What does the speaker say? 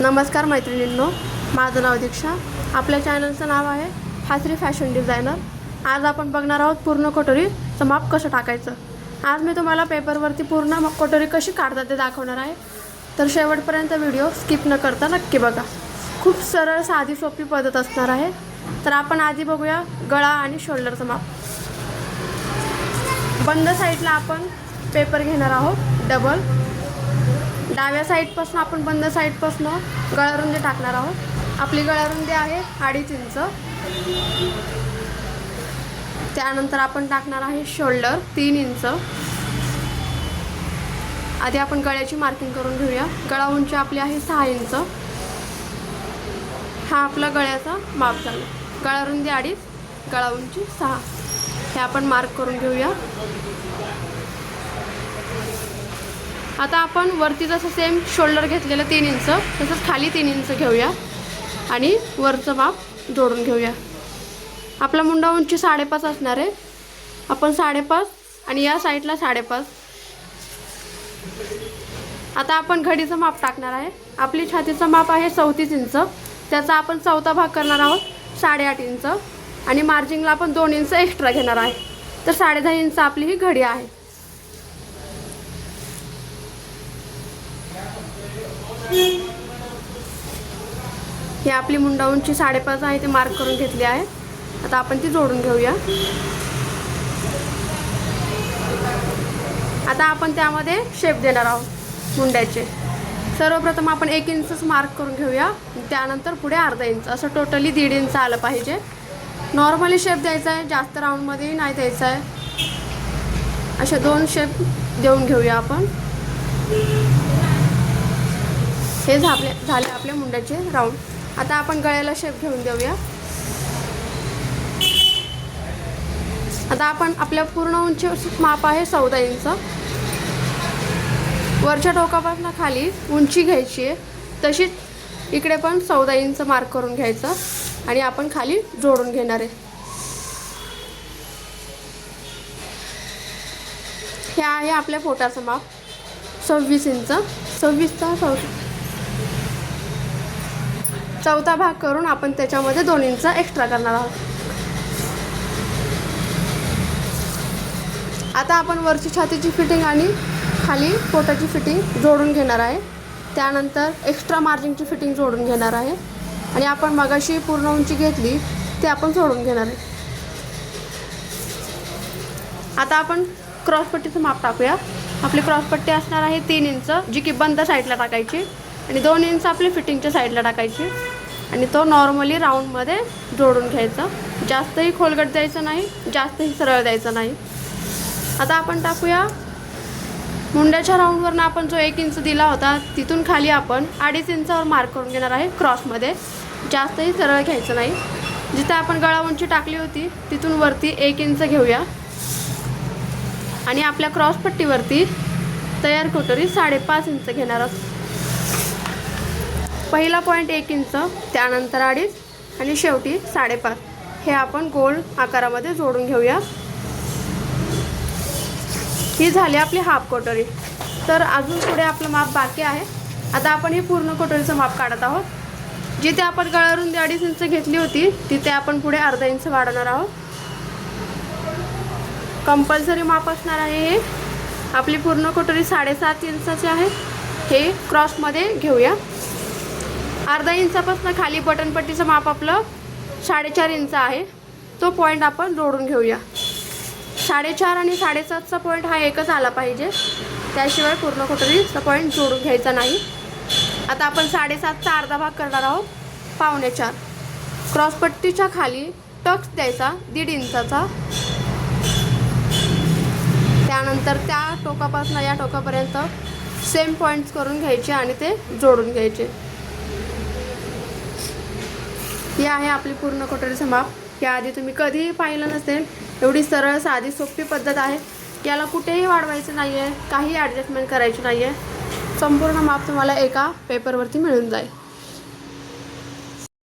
नमस्कार मैत्रिणींनो, माझं नाव दीक्षा. आपल्या चॅनलचं नाव आहे हासरी फॅशन डिझायनर. आज आपण बघणार आहोत पूर्ण कटोरीचं माप कसं टाकायचं. आज मी तुम्हाला पेपरवरती पूर्ण कटोरी कशी काढतात ते दाखवणार आहे. तर शेवटपर्यंत व्हिडिओ स्किप न करता नक्की बघा. खूप सरळ साधी सोपी पद्धत असणार आहे. तर आपण आधी बघूया गळा आणि शोल्डरचं माप. बंद साईडला आपण पेपर घेणार आहोत डबल. डाव्या साईडपासून आपण बंद साईडपासून गळारुंदी टाकणार आहोत. आपली गळारुंदी आहे 2.5 इंच. त्यानंतर आपण टाकणार आहे शोल्डर 3 इंच. आधी आपण गळ्याची मार्किंग करून घेऊया. गळा उंची आपली आहे 6 इंच. हा आपला गळ्याचा माप झाला. गळारुंदी 2.5, गळा उंची 6. हे आपण मार्क करून घेऊया. आता आपण वरती जसं सेम शोल्डर घेतलेलं 3 इंच तसंच खाली 3 इंच घेऊया आणि वरचं माप जोडून घेऊया. आपला मुंडा उंची 5.5 असणार आहे. आपण 5.5 आणि या साईडला 5.5. आता आपण घडीचं माप टाकणार आहे. आपली छातीचं माप आहे 34 इंच. त्याचा आपण चौथा भाग करणार आहोत 8.5 इंच आणि मार्जिंगला आपण 2 इंच एक्स्ट्रा घेणार आहे. तर 10.5 इंच आपली ही घडी आहे. ही आपली मुंडा उंची 5.5 आहे, ते मार्क करून घेतली आहे. आता आपण ती जोडून घेऊया. आता आपण त्यामध्ये शेप देणार आहोत मुंड्याचे. सर्वप्रथम आपण 1 इंचच मार्क करून घेऊया. त्यानंतर पुढे अर्धा इंच, असं टोटली 1.5 इंच आलं पाहिजे. नॉर्मली शेप द्यायचा आहे, जास्त राऊंडमध्ये नाही द्यायचा आहे. असे 2 शेप देऊन घेऊया आपण. हे झाले आपल्या मुंड्याचे राऊंड. आता आपण गळ्याला शेप घेऊन देऊया. आता आपण आपल्या पूर्ण उंची माप आहे 14 इंच. वरच्या टोकापासून खाली उंची घ्यायची आहे, तशीच इकडे पण 14 इंच मार्क करून घ्यायचं आणि आपण खाली जोडून घेणार आहे. हे आहे आपल्या पोटाचं माप 26 इंच. 26चा चौथा भाग करून आपण त्याच्यामध्ये 2 इंच एक्स्ट्रा करणार आहोत. आता आपण वरची छातीची फिटिंग आणि खाली पोटाची फिटिंग जोडून घेणार आहे. त्यानंतर एक्स्ट्रा मार्जिनची फिटिंग जोडून घेणार आहे आणि आपण मगाशी पूर्ण उंची घेतली ती आपण जोडून घेणार आहे. आता आपण क्रॉसपट्टीचं माप टाकूया. आपली क्रॉसपट्टी असणार आहे 3 इंच, जी की बंद साईडला टाकायची आणि 2 इंच आपली फिटिंगच्या साईडला टाकायची आणि तो नॉर्मली राऊंडमध्ये जोडून घ्यायचा. जास्तही खोलगट द्यायचं नाही, जास्तही सरळ द्यायचं नाही. आता आपण टाकूया मुंड्याच्या राऊंडवरनं आपण जो 1 इंच दिला होता तिथून खाली आपण 2.5 इंचावर मार्क करून घेणार आहे क्रॉसमध्ये. जास्तही सरळ घ्यायचं नाही. जिथे आपण गळा उंची टाकली होती तिथून वरती 1 इंच घेऊया आणि आपल्या क्रॉसपट्टीवरती तयार कटोरी 5.5 इंच घेणार आहोत. पहिला पॉईंट 1 इंच, त्यानंतर 2.5 आणि शेवटी 5.5. हे आपण गोल आकारामध्ये जोडून घेऊया. ही झाली आपली हाफ कटोरी. तर अजून पुढे आपलं माप बाकी आहे. आता आपण ही पूर्ण कटोरीचं माप काढत आहोत. जिथे आपण गळारुंदी 2.5 इंच घेतली होती तिथे आपण पुढे अर्धा इंच वाढवणार आहोत. कंपल्सरी माप असणार आहे हे. आपली पूर्ण कटोरी 7.5 इंचाची आहे. हे क्रॉसमध्ये घेऊया. अर्धा इंचापासून खाली बटनपट्टीचं माप आपलं 4.5 इंच आहे. तो पॉईंट आपण जोडून घेऊया. 4.5 आणि 7.5चा पॉईंट हा एकच आला पाहिजे, त्याशिवाय पूर्ण कटोरीचा पॉईंट जोडून घ्यायचा नाही. आता आपण 7.5चा अर्धा भाग करणार आहोत 4.25. क्रॉसपट्टीच्या खाली टक्स द्यायचा 1.5 इंचाचा. त्यानंतर त्या टोकापासून या टोकापर्यंत सेम पॉईंट्स करून घ्यायचे आणि ते जोडून घ्यायचे. ही आहे आपली पूर्ण कटोरीचं माप. याआधी तुम्ही कधीही पाहिलं नसेल, एवढी सरळ साधी सोपी पद्धत आहे. याला कुठेही वाढवायचं नाही आहे, काही ॲडजस्टमेंट करायची नाही आहे. संपूर्ण माप तुम्हाला एका पेपरवरती मिळून जाईल.